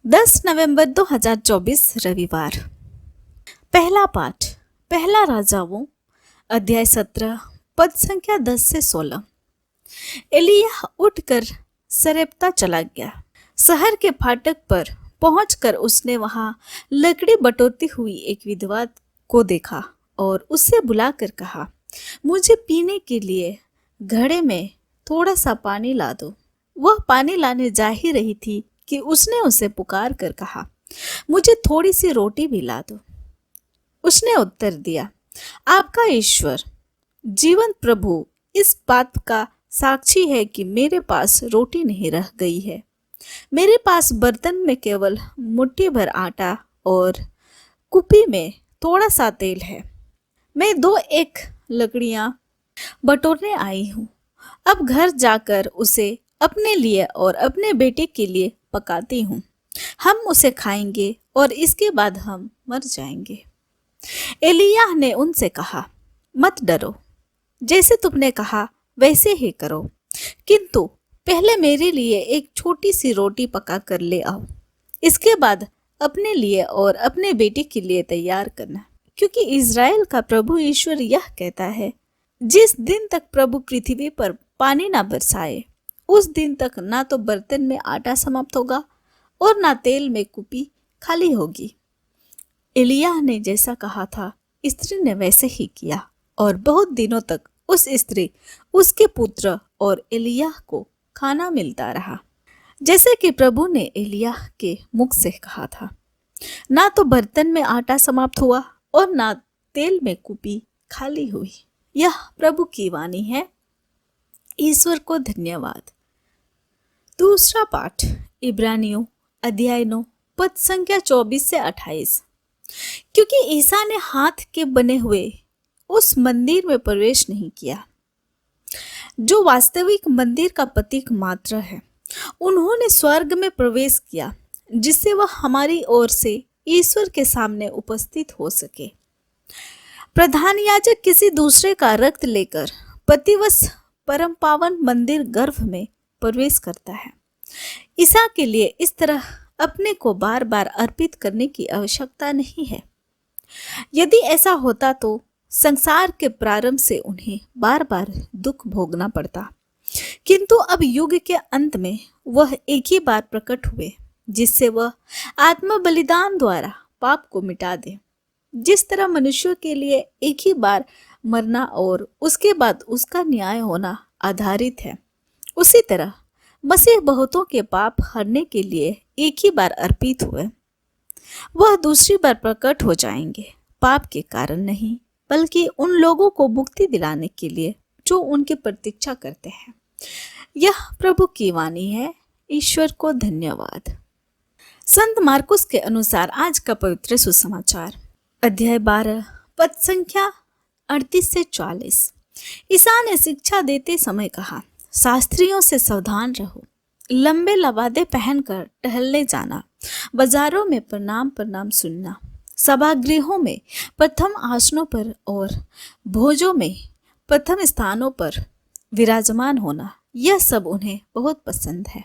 10 नवंबर 2024 रविवार। पहला पाठ। पहला राजाओं अध्याय 17 पद संख्या 10 से 16। एलिय्याह उठकर सरेप्ता चला गया। शहर के फाटक पर पहुंचकर उसने वहां लकड़ी बटोरती हुई एक विधवा को देखा और उससे बुलाकर कहा, मुझे पीने के लिए घड़े में थोड़ा सा पानी ला दो। वह पानी लाने जा ही रही थी कि उसने उसे पुकार कर कहा, मुझे थोड़ी सी रोटी भी ला दो। उसने उत्तर दिया, आपका ईश्वर जीवंत प्रभु इस बात का साक्षी है कि मेरे पास रोटी नहीं रह गई है। मेरे पास बर्तन में केवल मुट्ठी भर आटा और कुपी में थोड़ा सा तेल है। मैं 2-1 लकड़ियां बटोरने आई हूँ। अब घर जाकर उसे अपने लिए और अपने बेटे के लिए पकाती हूँ। हम उसे खाएंगे और इसके बाद हम मर जाएंगे। एलिय्याह ने उनसे कहा, मत डरो, जैसे तुमने कहा वैसे ही करो, किंतु पहले मेरे लिए एक छोटी सी रोटी पका कर ले आओ। इसके बाद अपने लिए और अपने बेटे के लिए तैयार करना, क्योंकि इज़राइल का प्रभु ईश्वर यह कहता है, जिस दिन तक प्रभु पृथ्वी पर पानी ना बरसाए उस दिन तक ना तो बर्तन में आटा समाप्त होगा और ना तेल में कुपी खाली होगी। एलिय्याह ने जैसा कहा था स्त्री ने वैसे ही किया और बहुत दिनों तक उस स्त्री, उसके पुत्र और एलिय्याह को खाना मिलता रहा, जैसे कि प्रभु ने एलिय्याह के मुख से कहा था। ना तो बर्तन में आटा समाप्त हुआ और ना तेल में कुपी खाली हुई। यह प्रभु की वाणी है। ईश्वर को धन्यवाद। दूसरा पाठ। इब्रानियों अध्याय 9 पद संख्या 24 से 28। क्योंकि ईसा ने हाथ के बने हुए उस मंदिर में प्रवेश नहीं किया जो वास्तविक मंदिर का प्रतीक मात्र है, उन्होंने स्वर्ग में प्रवेश किया जिससे वह हमारी ओर से ईश्वर के सामने उपस्थित हो सके। प्रधान याजक किसी दूसरे का रक्त लेकर प्रतिवश परम पावन मंदिर गर्भ में प्रवेश करता है। ईसा के लिए इस तरह अपने को बार बार अर्पित करने की आवश्यकता नहीं है। यदि ऐसा होता तो संसार के प्रारंभ से उन्हें बार बार दुख भोगना पड़ता, किंतु अब युग के अंत में वह एक ही बार प्रकट हुए जिससे वह आत्म बलिदान द्वारा पाप को मिटा दे। जिस तरह मनुष्यों के लिए एक ही बार मरना और उसके बाद उसका न्याय होना आधारित है, उसी तरह मसीह बहुतों के पाप हरने के लिए एक ही बार अर्पित हुए। वह दूसरी बार प्रकट हो जाएंगे, पाप के कारण नहीं, बल्कि उन लोगों को मुक्ति दिलाने के लिए जो उनकी प्रतीक्षा करते हैं। यह प्रभु की वाणी है। ईश्वर को धन्यवाद। संत मार्कुस के अनुसार आज का पवित्र सुसमाचार अध्याय 12 पद संख्या 38 से 40। ईसा ने शिक्षा देते समय कहा, शास्त्रियों से सावधान रहो। लंबे लबादे पहनकर टहलने जाना, बाजारों में प्रणाम प्रणाम सुनना, सभागृहों में प्रथम आसनों पर और भोजों में प्रथम स्थानों पर विराजमान होना, यह सब उन्हें बहुत पसंद है।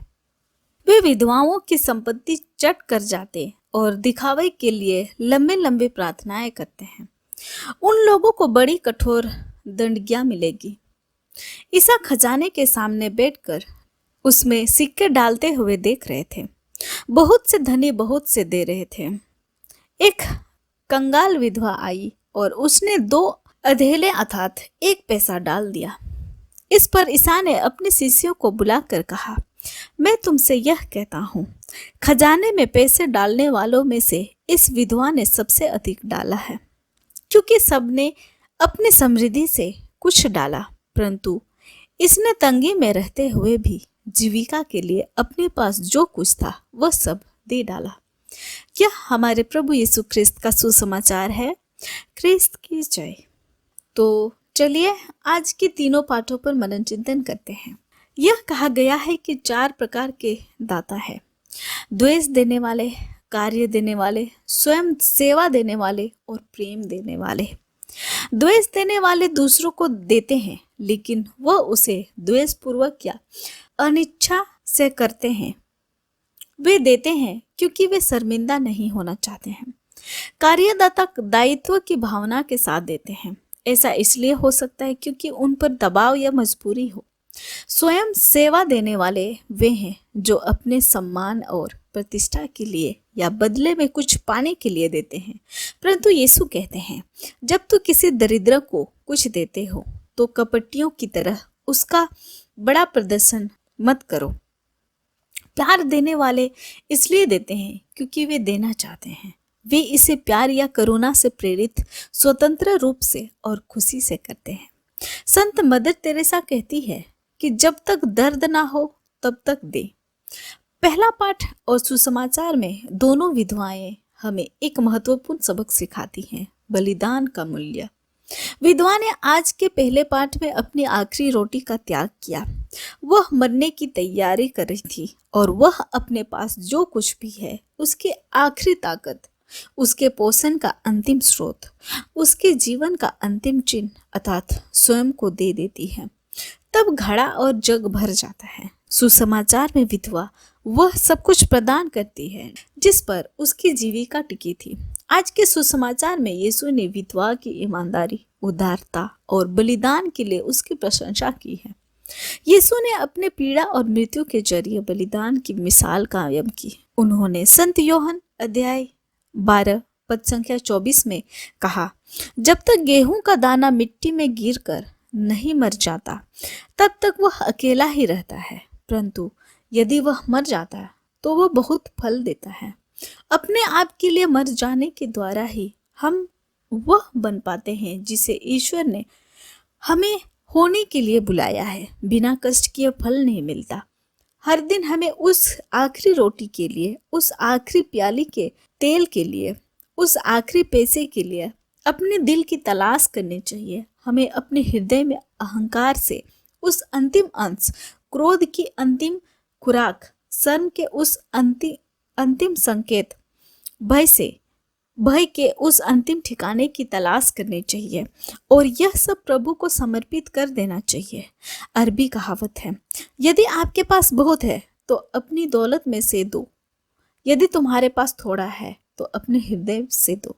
वे विधवाओं की संपत्ति चट कर जाते और दिखावे के लिए लंबे लंबे प्रार्थनाएं करते हैं। उन लोगों को बड़ी कठोर दंडज्ञा मिलेगी। ईसा खजाने के सामने बैठकर उसमें सिक्के डालते हुए देख रहे थे। बहुत से धनी बहुत से दे रहे थे। एक कंगाल विधवा आई और उसने 2 अधेले अर्थात 1 पैसा डाल दिया। इस पर ईसा ने अपने शिष्यों को बुलाकर कहा, मैं तुमसे यह कहता हूँ, खजाने में पैसे डालने वालों में से इस विधवा ने सबसे अधिक डाला है, क्योंकि सबने अपनी समृद्धि से कुछ डाला, परंतु इसने तंगी में रहते हुए भी जीविका के लिए अपने पास जो कुछ था वह सब दे डाला। यह हमारे प्रभु यीशु ख्रिस्त का सुसमाचार है। ख्रिस्त की जय। तो चलिए आज के तीनों पाठों पर मनन चिंतन करते हैं। यह कहा गया है कि 4 प्रकार के दाता है, द्वेष देने वाले, कार्य देने वाले, स्वयं सेवा देने वाले और प्रेम देने वाले। द्वेष देने वाले दूसरों को देते हैं, लेकिन वह उसे द्वेषपूर्वक या अनिच्छा से करते हैं। वे देते हैं क्योंकि वे शर्मिंदा नहीं होना चाहते हैं। कार्यदाता दायित्व की भावना के साथ देते हैं। ऐसा इसलिए हो सकता है क्योंकि उन पर दबाव या मजबूरी हो। स्वयं सेवा देने वाले वे हैं जो अपने सम्मान और प्रतिष्ठा के लिए या बदले में कुछ पाने के लिए देते हैं। परंतु यीशु कहते हैं, जब तू किसी दरिद्र को कुछ देते हो तो कपटियों की तरह उसका बड़ा प्रदर्शन मत करो। प्यार देने वाले इसलिए देते हैं क्योंकि वे देना चाहते हैं। वे इसे प्यार या करुणा से प्रेरित स्वतंत्र रूप से और खुशी से करते हैं। संत मदर तेरेसा कहती है कि जब तक दर्द ना हो तब तक दे। पहला पाठ और सुसमाचार में दोनों विधवाएं हमें एक महत्वपूर्ण सबक सिखाती हैं, बलिदान का मूल्य। विधवा ने आज के पहले पाठ में अपनी आखिरी रोटी का त्याग किया। वह मरने की तैयारी कर रही थी और वह अपने पास जो कुछ भी है, उसकी आखिरी ताकत, उसके पोषण का अंतिम स्रोत, उसके जीवन का अंतिम चिन्ह अर्थात स्वयं को दे देती है। तब घड़ा और जग भर जाता है। सुसमाचार में विधवा वह सब कुछ प्रदान करती है जिस पर उसकी जीविका टिकी थी। आज के सुसमाचार में यीशु ने विधवा की ईमानदारी, उदारता और बलिदान के लिए उसकी प्रशंसा की है। यीशु ने अपने पीड़ा और मृत्यु के जरिए बलिदान की मिसाल कायम की। उन्होंने संत योहन अध्याय 12 पद संख्या 24 में कहा, जब तक गेहूं का दाना मिट्टी में गिरकर नहीं मर जाता तब तक वह अकेला ही रहता है, परंतु यदि वह मर जाता है तो वह बहुत फल देता है। अपने आप के लिए मर जाने के द्वारा ही हम वह बन पाते हैं जिसे ईश्वर ने हमें होने के लिए बुलाया है। बिना कष्ट किए फल नहीं मिलता। हर दिन हमें उस आखिरी रोटी के लिए, उस आखिरी प्याली के तेल के लिए, उस आखिरी पैसे के लिए अपने दिल की तलाश करनी चाहिए। हमें अपने हृदय में अहंकार से उस अंतिम अंश, क्रोध की अंतिम खुराक, शर्म के उस अंतिम संकेत, भय के उस अंतिम ठिकाने की तलाश करनी चाहिए और यह सब प्रभु को समर्पित कर देना चाहिए। अरबी कहावत है, यदि आपके पास बहुत है तो अपनी दौलत में से दो, यदि तुम्हारे पास थोड़ा है तो अपने हृदय से दो।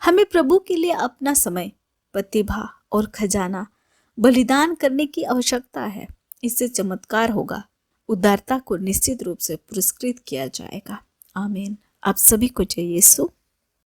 हमें प्रभु के लिए अपना समय, प्रतिभा और खजाना बलिदान करने की आवश्यकता है। इससे चमत्कार होगा। उदारता को निश्चित रूप से पुरस्कृत किया जाएगा। आमीन। आप सभी को जय यीशु।